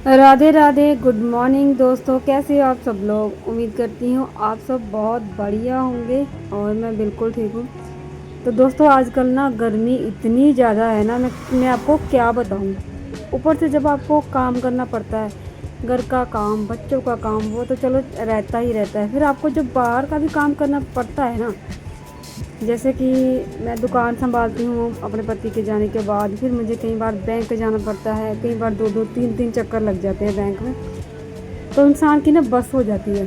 Radhe Radhe, good morning दोस्तों। कैसे हो आप सब लोग? उम्मीद करती हूँ आप सब बहुत बढ़िया होंगे और मैं बिल्कुल ठीक हूँ। तो दोस्तों आजकल ना गर्मी इतनी ज़्यादा है ना, मैं आपको क्या बताऊँ। ऊपर से जब आपको काम करना पड़ता है, घर का काम, बच्चों का काम, वो तो चलो रहता ही रहता है। फिर आपको जब बाहर का भी काम करना पड़ता है ना, जैसे कि मैं दुकान संभालती हूँ अपने पति के जाने के बाद, फिर मुझे कई बार बैंक जाना पड़ता है, कई बार दो दो तीन तीन चक्कर लग जाते हैं बैंक में। तो इंसान की ना बस हो जाती है।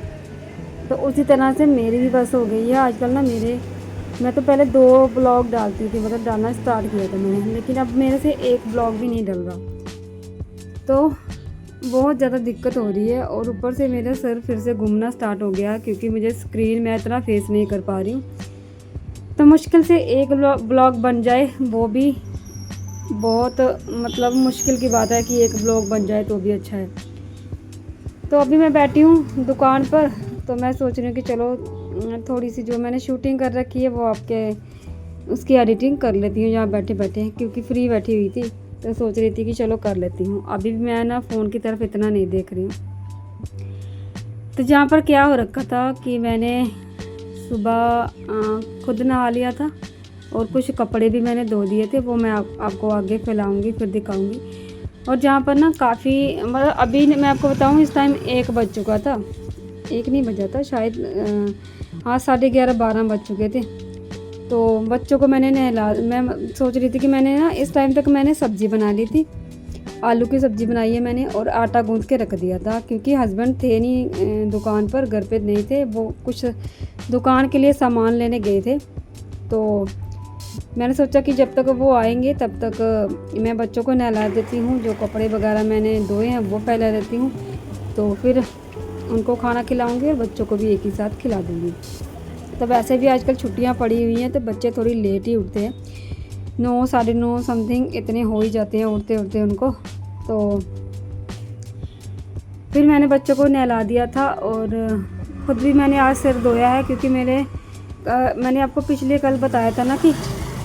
तो उसी तरह से मेरी भी बस हो गई है आजकल ना। मैं तो पहले 2 ब्लॉग डालती थी, मतलब डालना स्टार्ट किया था मैंने, लेकिन अब मेरे से एक ब्लॉग भी नहीं डल रहा। तो बहुत ज़्यादा दिक्कत हो रही है और ऊपर से मेरा सर फिर से घूमना स्टार्ट हो गया, क्योंकि मुझे स्क्रीन में इतना फेस नहीं कर पा रही हूँ। तो मुश्किल से एक ब्लॉग बन जाए, वो भी बहुत मतलब मुश्किल की बात है कि एक ब्लॉग बन जाए तो भी अच्छा है। तो अभी मैं बैठी हूँ दुकान पर, तो मैं सोच रही हूँ कि चलो थोड़ी सी जो मैंने शूटिंग कर रखी है वो आपके उसकी एडिटिंग कर लेती हूँ यहाँ बैठे बैठे, क्योंकि फ्री बैठी हुई थी। तो सोच रही थी कि चलो कर लेती हूँ। अभी भी मैं ना फ़ोन की तरफ इतना नहीं देख रही हूँ। तो जहाँ पर क्या हो रखा था कि मैंने सुबह खुद नहा लिया था और कुछ कपड़े भी मैंने धो दिए थे, वो मैं आपको आगे फैलाऊंगी, फिर दिखाऊंगी। और जहाँ पर ना काफ़ी मतलब अभी मैं आपको बताऊँ, इस टाइम 1 बज चुका था, 1 नहीं बजा था शायद, हाँ 11:30-12 बज चुके थे। तो बच्चों को मैंने नहला, मैं सोच रही थी कि मैंने ना इस टाइम तक मैंने सब्ज़ी बना ली थी, आलू की सब्ज़ी बनाई है मैंने, और आटा गूंथ के रख दिया था, क्योंकि हस्बैंड थे नहीं दुकान पर, घर पे नहीं थे, वो कुछ दुकान के लिए सामान लेने गए थे। तो मैंने सोचा कि जब तक वो आएंगे तब तक मैं बच्चों को नहला देती हूँ, जो कपड़े वगैरह मैंने धोए हैं वो फैला देती हूँ, तो फिर उनको खाना खिलाऊंगी और बच्चों को भी एक ही साथ खिला दूँगी। तो वैसे भी आजकल छुट्टियाँ पड़ी हुई हैं तो बच्चे थोड़ी लेट ही उठते हैं, 9 साढ़े 9 समथिंग इतने हो ही जाते हैं उठते उठते उनको। तो फिर मैंने बच्चों को नहला दिया था और ख़ुद भी मैंने आज सिर धोया है, क्योंकि मैंने आपको पिछले कल बताया था ना कि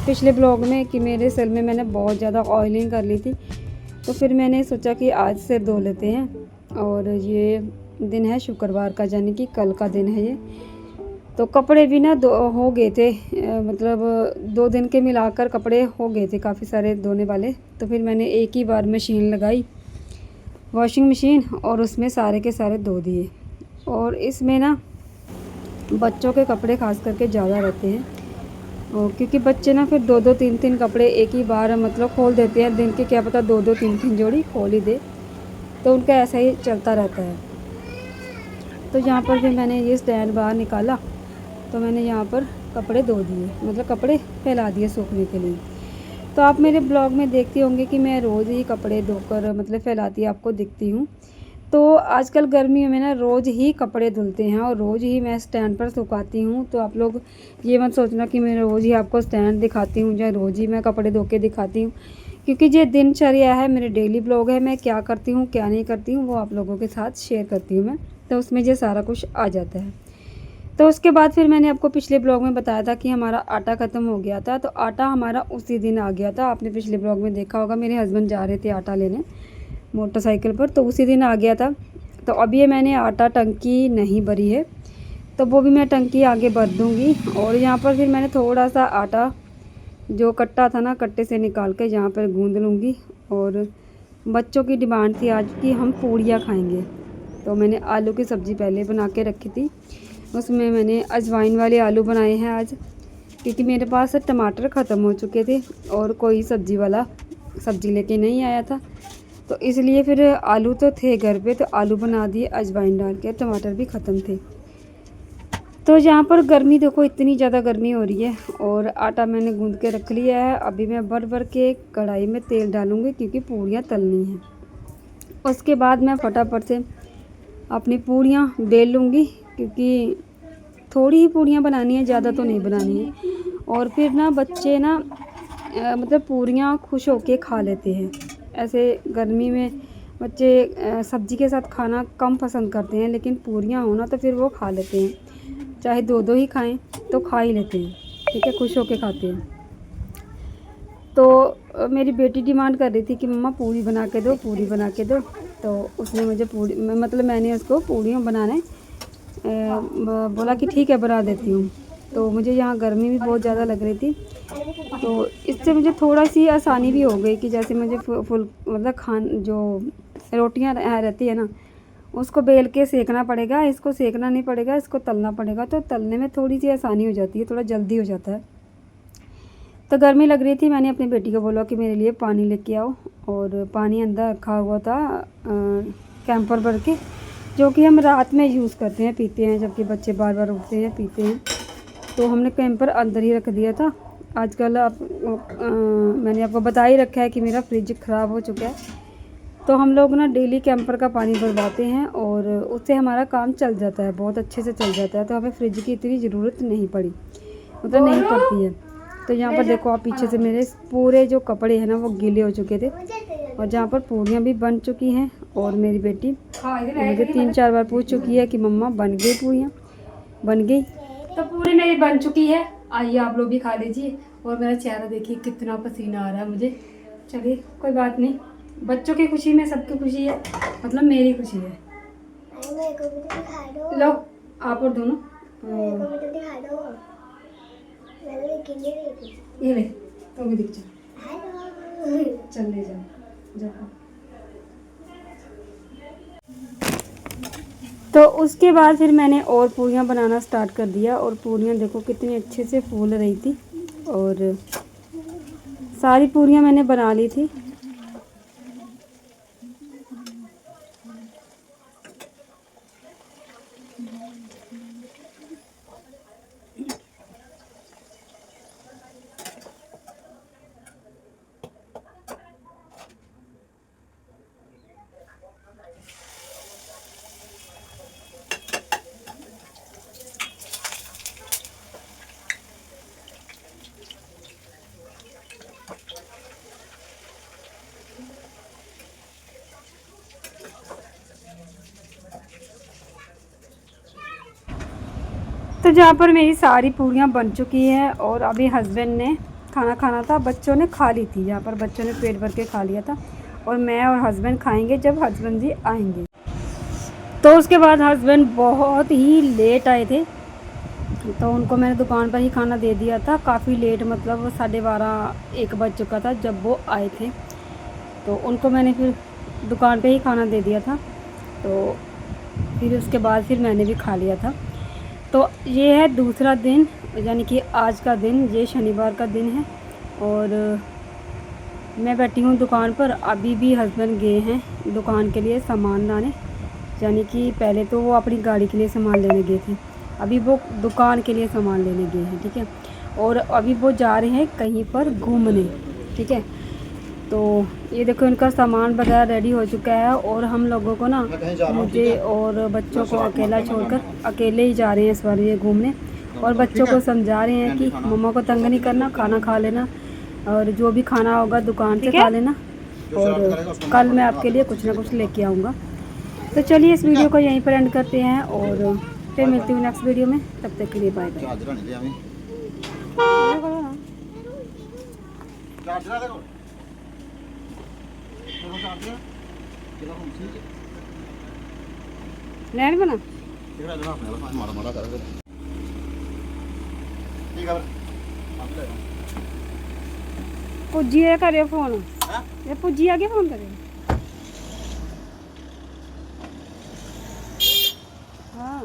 पिछले ब्लॉग में कि मेरे सिर में मैंने बहुत ज़्यादा ऑयलिंग कर ली थी। तो फिर मैंने सोचा कि आज सिर धो लेते हैं। और ये दिन है शुक्रवार का, यानी कि कल का दिन है ये। तो कपड़े भी ना हो गए थे, मतलब 2 दिन के मिलाकर कपड़े हो गए थे काफ़ी सारे धोने वाले। तो फिर मैंने एक ही बार मशीन लगाई, वॉशिंग मशीन, और उसमें सारे के सारे धो दिए। और इसमें ना बच्चों के कपड़े खास करके ज़्यादा रहते हैं, और क्योंकि बच्चे ना फिर 2-2 3-3 कपड़े एक ही बार मतलब खोल देते हैं दिन के, क्या पता 2-2 3-3 जोड़ी खोल ही दे, तो उनका ऐसा ही चलता रहता है। तो यहाँ पर फिर मैंने ये स्टैंड बाहर निकाला, तो मैंने यहाँ पर कपड़े धो दिए, मतलब कपड़े फैला दिए सूखने के लिए। तो आप मेरे ब्लॉग में देखते होंगे कि मैं रोज़ ही कपड़े धोकर मतलब फैलाती आपको दिखती हूँ। तो आजकल गर्मियों में ना रोज़ ही कपड़े धुलते हैं और रोज़ ही मैं स्टैंड पर सुखाती हूँ। तो आप लोग ये मत सोचना कि मैं रोज़ ही आपको स्टैंड दिखाती हूँ या रोज़ ही मैं कपड़े धो के दिखाती हूँ, क्योंकि ये दिनचर्या है, मेरे डेली ब्लॉग है। मैं क्या करती हूँ क्या नहीं करती हूँ वो आप लोगों के साथ शेयर करती हूँ मैं, तो उसमें ये सारा कुछ आ जाता है। तो उसके बाद फिर मैंने आपको पिछले ब्लॉग में बताया था कि हमारा आटा ख़त्म हो गया था, तो आटा हमारा उसी दिन आ गया था। आपने पिछले ब्लॉग में देखा होगा, मेरे हस्बैंड जा रहे थे आटा लेने मोटरसाइकिल पर, तो उसी दिन आ गया था। तो अब ये मैंने आटा टंकी नहीं भरी है, तो वो भी मैं टंकी आगे भर दूँगी। और यहाँ पर फिर मैंने थोड़ा सा आटा जो कट्टा था ना, कट्टे से निकाल के यहाँ पर गूँध लूँगी। और बच्चों की डिमांड थी आज कि हम पूड़ियाँ खाएँगे, तो मैंने आलू की सब्ज़ी पहले बना के रखी थी, उसमें मैंने अजवाइन वाले आलू बनाए हैं आज, क्योंकि मेरे पास टमाटर ख़त्म हो चुके थे और कोई सब्ज़ी वाला सब्ज़ी लेके नहीं आया था। तो इसलिए फिर आलू तो थे घर पे, तो आलू बना दिए अजवाइन डाल के, टमाटर भी ख़त्म थे। तो यहाँ पर गर्मी देखो, इतनी ज़्यादा गर्मी हो रही है और आटा मैंने गूँध के रख लिया है। अभी मैं भर भर के कढ़ाई में तेल डालूँगी, क्योंकि पूड़ियाँ तलनी हैं। उसके बाद मैं फटाफट से अपनी पूड़ियाँ बेल लूँगी, क्योंकि थोड़ी ही पूड़ियाँ बनानी है, ज़्यादा तो नहीं बनानी है। और फिर ना बच्चे ना मतलब पूड़ियाँ खुश होके खा लेते हैं। ऐसे गर्मी में बच्चे सब्ज़ी के साथ खाना कम पसंद करते हैं, लेकिन पूड़ियाँ हो ना तो फिर वो खा लेते हैं, चाहे 2-2 ही खाएं तो खा ही लेते हैं, ठीक है, खुश होके खाते हैं। तो मेरी बेटी डिमांड कर रही थी कि मम्मा पूड़ी बना के दो, पूड़ी बना के दो। तो उसने मुझे मतलब मैंने उसको पूड़ियाँ बनाने बोला कि ठीक है बना देती हूँ। तो मुझे यहाँ गर्मी भी बहुत ज़्यादा लग रही थी, तो इससे मुझे थोड़ा सी आसानी भी हो गई कि जैसे मुझे फुल मतलब जो रोटियाँ रहती है ना, उसको बेल के सेकना पड़ेगा, इसको सेकना नहीं पड़ेगा, इसको तलना पड़ेगा। तो तलने में थोड़ी सी आसानी हो जाती है, थोड़ा जल्दी हो जाता है। तो गर्मी लग रही थी, मैंने अपनी बेटी को बोला कि मेरे लिए पानी लेके आओ, और पानी अंदर रखा हुआ था कैंपर भर के, जो कि हम रात में यूज़ करते हैं, पीते हैं, जबकि बच्चे बार बार उठते हैं पीते हैं। तो हमने कैंपर अंदर ही रख दिया था। आजकल मैंने आपको बता ही रखा है कि मेरा फ्रिज ख़राब हो चुका है, तो हम लोग ना डेली कैंपर का पानी भरवाते हैं और उससे हमारा काम चल जाता है, बहुत अच्छे से चल जाता है। तो हमें फ्रिज की इतनी ज़रूरत नहीं पड़ी, मतलब नहीं पड़ती है। तो यहाँ पर देखो आप, पीछे से मेरे पूरे जो कपड़े हैं ना वो गीले हो चुके थे, और जहाँ पर पूड़ियाँ भी बन चुकी हैं। और मेरी बेटी मुझे 3-4 बार पूछ चुकी है कि मम्मा बन गई पूड़ियाँ, बन गई। तो पूरी मेरी बन चुकी है, आइए आप लोग भी खा लीजिए। और मेरा चेहरा देखिए कितना पसीना आ रहा है मुझे। चलिए कोई बात नहीं, बच्चों की खुशी में सबकी खुशी है, मतलब मेरी खुशी है। लो आप और दोनों ये ले, तो भी दिख जा, चल ले जाओ। तो उसके बाद फिर मैंने और पूड़ियाँ बनाना स्टार्ट कर दिया, और पूड़ियाँ देखो कितनी अच्छे से फूल रही थी, और सारी पूड़ियाँ मैंने बना ली थी। तो जहाँ पर मेरी सारी पूड़ियाँ बन चुकी हैं, और अभी हस्बैंड ने खाना था, बच्चों ने खा ली थी, जहाँ पर बच्चों ने पेट भर के खा लिया था, और मैं और हस्बैंड खाएंगे जब हस्बैंड जी आएंगे। तो उसके बाद हस्बैंड बहुत ही लेट आए थे, तो उनको मैंने दुकान पर ही खाना दे दिया था, काफ़ी लेट, मतलब 12:30-1 बज चुका था जब वो आए थे। तो उनको मैंने फिर दुकान पे ही खाना दे दिया था, तो फिर उसके बाद फिर मैंने भी खा लिया था। तो ये है दूसरा दिन, यानी कि आज का दिन, ये शनिवार का दिन है, और मैं बैठी हूँ दुकान पर। अभी भी हस्बैंड गए हैं दुकान के लिए सामान लाने, यानी कि पहले तो वो अपनी गाड़ी के लिए सामान लेने गए थे, अभी वो दुकान के लिए सामान लेने गए हैं, ठीक है। और अभी वो जा रहे हैं कहीं पर घूमने, ठीक है। तो ये देखो इनका सामान वगैरह रेडी हो चुका है, और हम लोगों को ना, मुझे और बच्चों को अकेला छोड़कर अकेले ही जा रहे हैं इस बार ये घूमने, और बच्चों को समझा रहे हैं कि मम्मा को तंग नहीं करना, खाना खा लेना, और जो भी खाना होगा दुकान से खा लेना, और कल मैं आपके लिए कुछ ना कुछ लेके आऊँगा। तो चलिए इस वीडियो को यहीं पर एंड करते हैं, और फिर मिलती हूँ नेक्स्ट वीडियो में, तब तक के लिए बाय बाय। लैंड बना पुज्जी करे फोन, ये पुज्जी आ गया फोन करे। हाँ,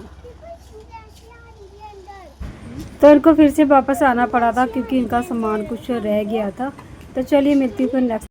तो इनको फिर से वापस आना पड़ा था क्योंकि इनका सामान कुछ रह गया था। तो चलिए मिलती हूँ फिर नेक्स्ट